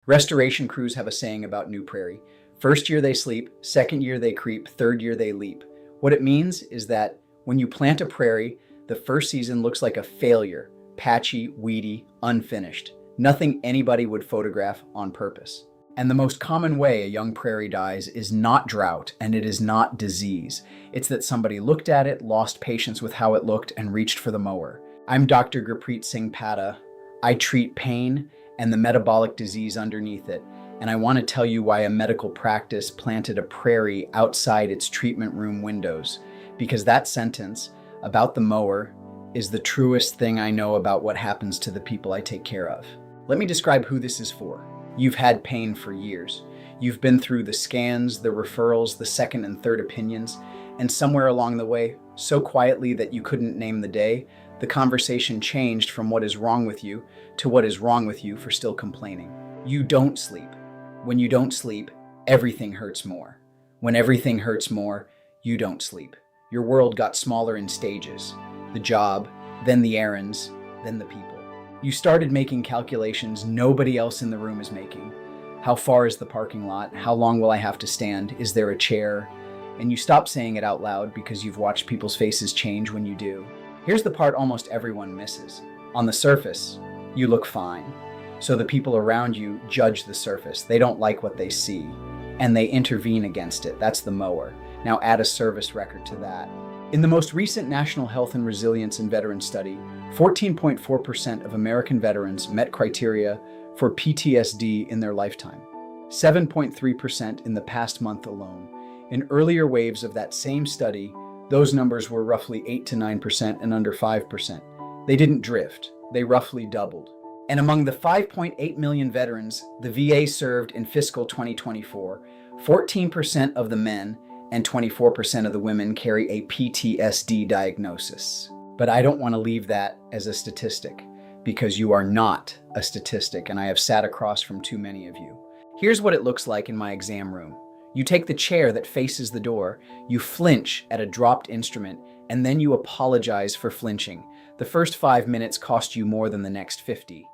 Restoration crews have a saying about New Prairie. First year they sleep, second year they creep, third year they leap. What it means is that when you plant a prairie, the first season looks like a failure, patchy, weedy, unfinished. Nothing anybody would photograph on purpose. And the most common way a young prairie dies is not drought, and it is not disease. It's that somebody looked at it, lost patience with how it looked, and reached for the mower. I'm Dr. Gurpreet Singh Padda. I treat pain and the metabolic disease underneath it, and I want to tell you why a medical practice planted a prairie outside its treatment room windows, because that sentence about the mower is the truest thing I know about what happens to the people I take care of. Let me describe who this is for. You've had pain for years. You've been through the scans, the referrals, the second and third opinions, and somewhere along the way, so quietly that you couldn't name the day, the conversation changed from what is wrong with you to what is wrong with you for still complaining. You don't sleep. When you don't sleep, everything hurts more. When everything hurts more, you don't sleep. Your world got smaller in stages. The job, then the errands, then the people. You started making calculations nobody else in the room is making. How far is the parking lot? How long will I have to stand? Is there a chair? And you stop saying it out loud because you've watched people's faces change when you do. Here's the part almost everyone misses. On the surface, you look fine. So the people around you judge the surface. They don't like what they see, and they intervene against it. That's the mower. Now add a service record to that. In the most recent National Health and Resilience in Veterans study, 14.4% of American veterans met criteria for PTSD in their lifetime, 7.3% in the past month alone. In earlier waves of that same study, those numbers were roughly 8 to 9% and under 5%. They didn't drift, they roughly doubled. And among the 5.8 million veterans the VA served in fiscal 2024, 14% of the men and 24% of the women carry a PTSD diagnosis. But I don't want to leave that as a statistic, because you are not a statistic, and I have sat across from too many of you. Here's what it looks like in my exam room. You take the chair that faces the door, you flinch at a dropped instrument, and then you apologize for flinching. The first 5 minutes cost you more than the next 50.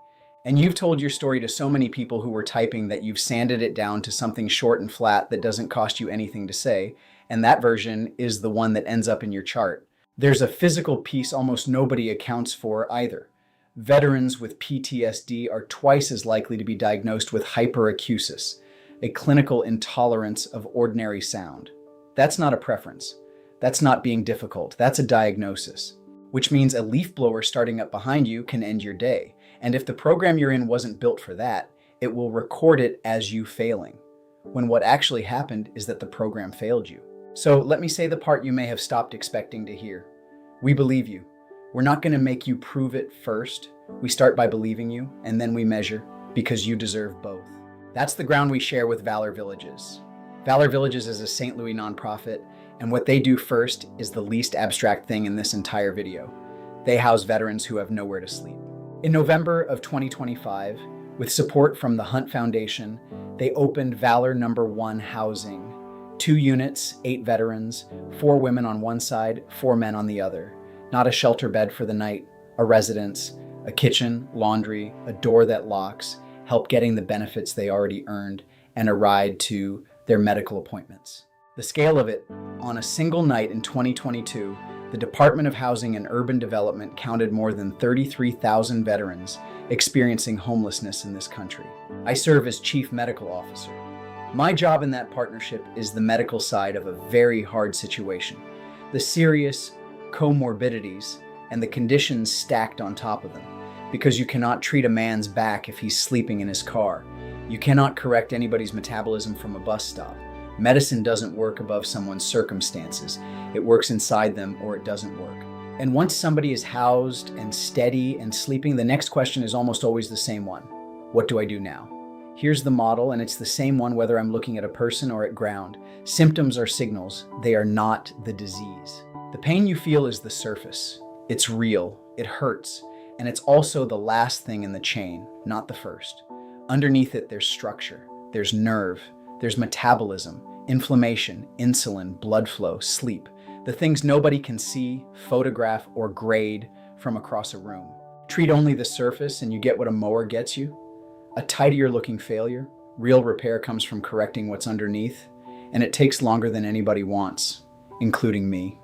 And you've told your story to so many people who were typing that you've sanded it down to something short and flat that doesn't cost you anything to say, and that version is the one that ends up in your chart. There's a physical piece almost nobody accounts for either. Veterans with PTSD are twice as likely to be diagnosed with hyperacusis, a clinical intolerance of ordinary sound. That's not a preference. That's not being difficult. That's a diagnosis, which means a leaf blower starting up behind you can end your day. And if the program you're in wasn't built for that, it will record it as you failing, when what actually happened is that the program failed you. So let me say the part you may have stopped expecting to hear. We believe you. We're not going to make you prove it first. We start by believing you, and then we measure, because you deserve both. That's the ground we share with Valor Villages. Valor Villages is a St. Louis nonprofit, and what they do first is the least abstract thing in this entire video. They house veterans who have nowhere to sleep. In November of 2025, with support from the Hunt Foundation, they opened Valor No. 1 Housing. 2 units, 8 veterans, 4 women on one side, 4 men on the other. Not a shelter bed for the night, a residence, a kitchen, laundry, a door that locks, help getting the benefits they already earned, and a ride to their medical appointments. The scale of it, on a single night in 2022, the Department of Housing and Urban Development counted more than 33,000 veterans experiencing homelessness in this country. I serve as Chief Medical Officer. My job in that partnership is the medical side of a very hard situation, the serious comorbidities and the conditions stacked on top of them, because you cannot treat a man's back if he's sleeping in his car. You cannot correct anybody's metabolism from a bus stop. Medicine doesn't work above someone's circumstances. It works inside them or it doesn't work. And once somebody is housed and steady and sleeping, the next question is almost always the same one. What do I do now? Here's the model, and it's the same one whether I'm looking at a person or at ground. Symptoms are signals. They are not the disease. The pain you feel is the surface. It's real. It hurts. And it's also the last thing in the chain, not the first. Underneath it, there's structure. There's nerve. There's metabolism, inflammation, insulin, blood flow, sleep. The things nobody can see, photograph, or grade from across a room. Treat only the surface and you get what a mower gets you. A tidier looking failure. Real repair comes from correcting what's underneath, and it takes longer than anybody wants, including me.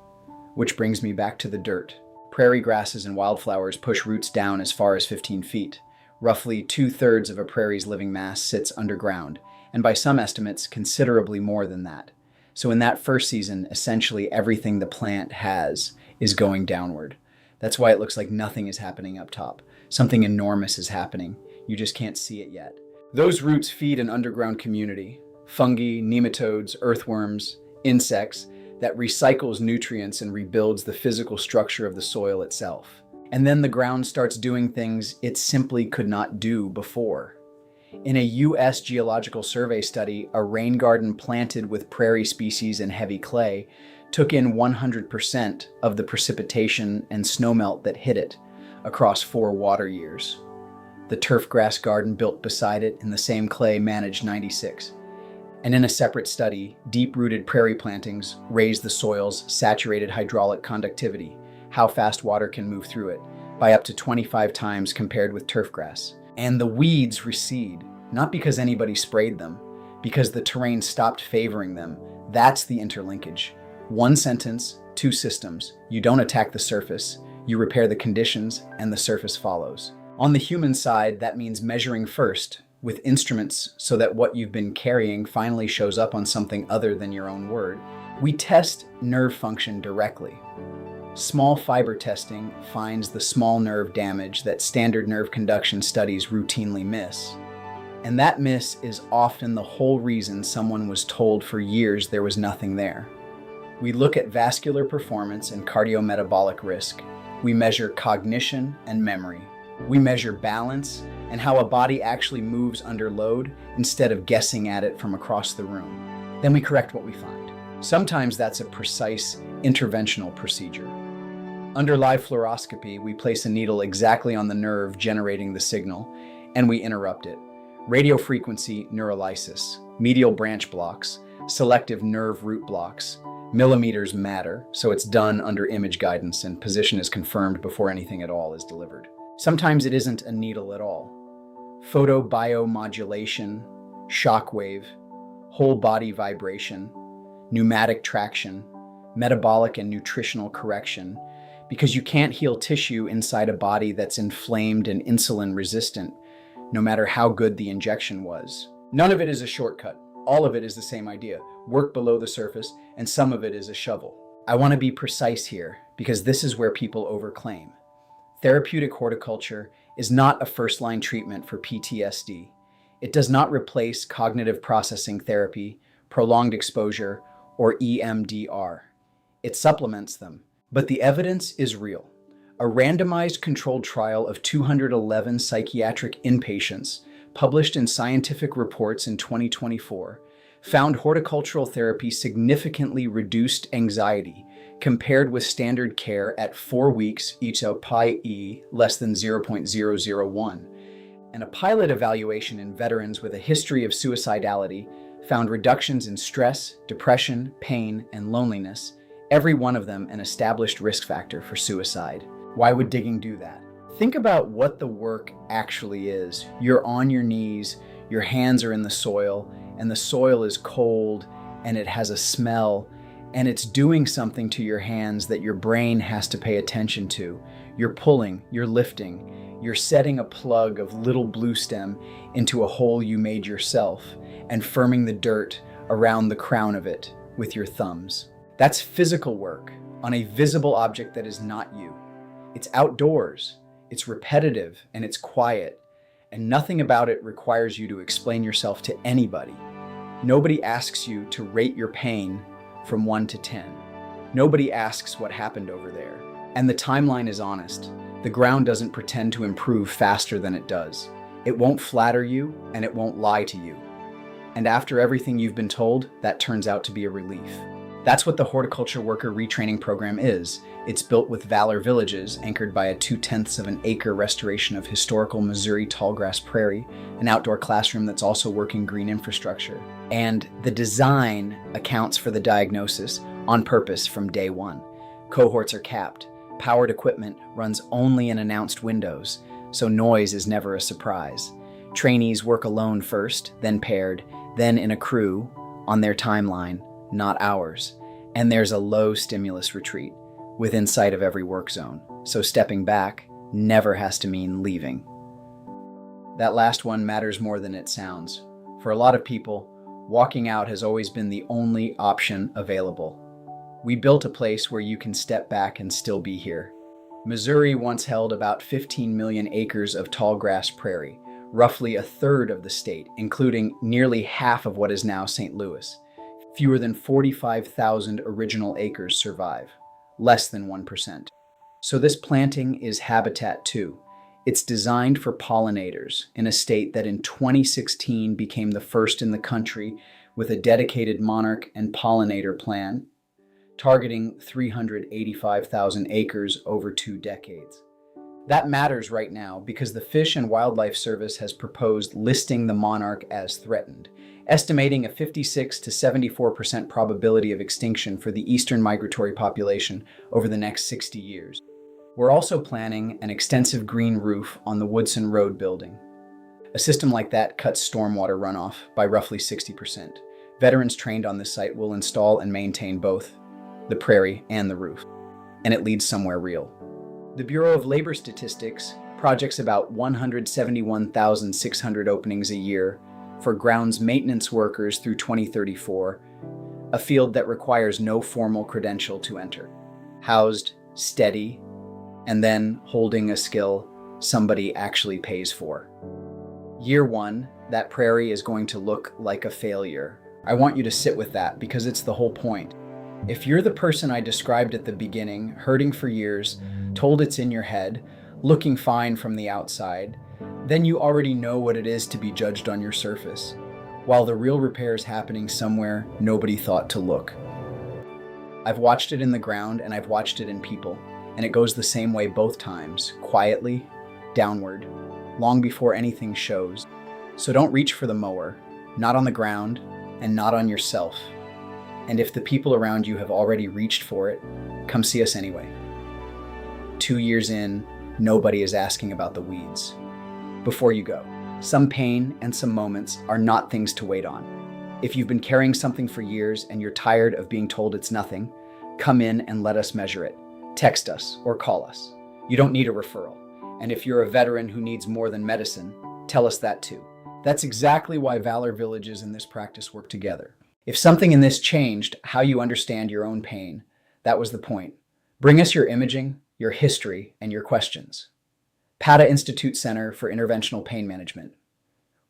Which brings me back to the dirt. Prairie grasses and wildflowers push roots down as far as 15 feet. Roughly 2/3 of a prairie's living mass sits underground, and by some estimates, considerably more than that. So in that first season, essentially everything the plant has is going downward. That's why it looks like nothing is happening up top. Something enormous is happening. You just can't see it yet. Those roots feed an underground community, fungi, nematodes, earthworms, insects, that recycles nutrients and rebuilds the physical structure of the soil itself. And then the ground starts doing things it simply could not do before. In a U.S. Geological Survey study, a rain garden planted with prairie species and heavy clay took in 100% of the precipitation and snowmelt that hit it across 4 water years. The turfgrass garden built beside it in the same clay managed 96. And in a separate study, deep-rooted prairie plantings raised the soil's saturated hydraulic conductivity, how fast water can move through it, by up to 25 times compared with turfgrass. And the weeds recede, not because anybody sprayed them, because the terrain stopped favoring them. That's the interlinkage. One sentence, 2 systems. You don't attack the surface, you repair the conditions, and the surface follows. On the human side, that means measuring first, with instruments so that what you've been carrying finally shows up on something other than your own word. We test nerve function directly. Small fiber testing finds the small nerve damage that standard nerve conduction studies routinely miss. And that miss is often the whole reason someone was told for years there was nothing there. We look at vascular performance and cardiometabolic risk. We measure cognition and memory. We measure balance and how a body actually moves under load instead of guessing at it from across the room. Then we correct what we find. Sometimes that's a precise interventional procedure. Under live fluoroscopy, we place a needle exactly on the nerve generating the signal, and we interrupt it. Radiofrequency neurolysis, medial branch blocks, selective nerve root blocks. Millimeters matter, so it's done under image guidance and position is confirmed before anything at all is delivered. Sometimes it isn't a needle at all. Photobiomodulation, shockwave, whole body vibration, pneumatic traction, metabolic and nutritional correction, because you can't heal tissue inside a body that's inflamed and insulin resistant, no matter how good the injection was. None of it is a shortcut. All of it is the same idea. Work below the surface, and some of it is a shovel. I want to be precise here, because this is where people overclaim. Therapeutic horticulture is not a first-line treatment for PTSD. It does not replace cognitive processing therapy, prolonged exposure, or EMDR. It supplements them. But the evidence is real. A randomized controlled trial of 211 psychiatric inpatients, published in Scientific Reports in 2024, found horticultural therapy significantly reduced anxiety compared with standard care at 4 weeks, each pi-e less than 0.001. And a pilot evaluation in veterans with a history of suicidality found reductions in stress, depression, pain, and loneliness, every one of them an established risk factor for suicide. Why would digging do that? Think about what the work actually is. You're on your knees, your hands are in the soil, and the soil is cold, and it has a smell, and it's doing something to your hands that your brain has to pay attention to. You're pulling, you're lifting, you're setting a plug of little blue stem into a hole you made yourself, and firming the dirt around the crown of it with your thumbs. That's physical work on a visible object that is not you. It's outdoors, it's repetitive, and it's quiet, and nothing about it requires you to explain yourself to anybody. Nobody asks you to rate your pain from 1 to 10. Nobody asks what happened over there. And the timeline is honest. The ground doesn't pretend to improve faster than it does. It won't flatter you, and it won't lie to you. And after everything you've been told, that turns out to be a relief. That's what the Horticulture Worker Retraining Program is. It's built with Valor Villages, anchored by a 0.2 of an acre restoration of historical Missouri tallgrass prairie, an outdoor classroom that's also working green infrastructure. And the design accounts for the diagnosis on purpose from day one. Cohorts are capped. Powered equipment runs only in announced windows, so noise is never a surprise. Trainees work alone first, then paired, then in a crew, on their timeline, not ours. And there's a low stimulus retreat, within sight of every work zone. So stepping back never has to mean leaving. That last one matters more than it sounds. For a lot of people, walking out has always been the only option available. We built a place where you can step back and still be here. Missouri once held about 15 million acres of tall grass prairie, roughly a third of the state, including nearly half of what is now St. Louis. Fewer than 45,000 original acres survive, less than 1%. So this planting is habitat too. It's designed for pollinators in a state that in 2016 became the first in the country with a dedicated monarch and pollinator plan, targeting 385,000 acres over 2 decades. That matters right now because the Fish and Wildlife Service has proposed listing the monarch as threatened, estimating a 56 to 74% probability of extinction for the eastern migratory population over the next 60 years. We're also planning an extensive green roof on the Woodson Road building. A system like that cuts stormwater runoff by roughly 60%. Veterans trained on this site will install and maintain both the prairie and the roof, and it leads somewhere real. The Bureau of Labor Statistics projects about 171,600 openings a year for grounds maintenance workers through 2034, a field that requires no formal credential to enter. Housed, steady, and then holding a skill somebody actually pays for. Year 1, that prairie is going to look like a failure. I want you to sit with that because it's the whole point. If you're the person I described at the beginning, hurting for years, told it's in your head, looking fine from the outside, then you already know what it is to be judged on your surface, while the real repair is happening somewhere nobody thought to look. I've watched it in the ground and I've watched it in people, and it goes the same way both times, quietly, downward, long before anything shows. So don't reach for the mower, not on the ground, and not on yourself. And if the people around you have already reached for it, come see us anyway. 2 years in, nobody is asking about the weeds. Before you go, some pain and some moments are not things to wait on. If you've been carrying something for years and you're tired of being told it's nothing, come in and let us measure it. Text us or call us. You don't need a referral. And if you're a veteran who needs more than medicine, tell us that too. That's exactly why Valor Villages and this practice work together. If something in this changed how you understand your own pain, that was the point. Bring us your imaging, your history, and your questions. Padda Institute Center for Interventional Pain Management.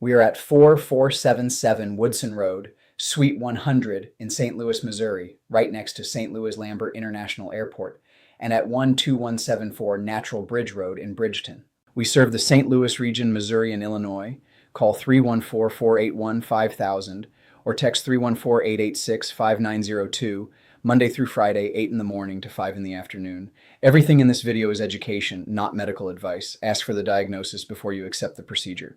We are at 4477 Woodson Road, Suite 100 in St. Louis, Missouri, right next to St. Louis Lambert International Airport, and at 12174 Natural Bridge Road in Bridgeton. We serve the St. Louis region, Missouri, and Illinois. Call 314-481-5000 or text 314-886-5902, Monday through Friday, 8 in the morning to 5 in the afternoon. Everything in this video is education, not medical advice. Ask for the diagnosis before you accept the procedure.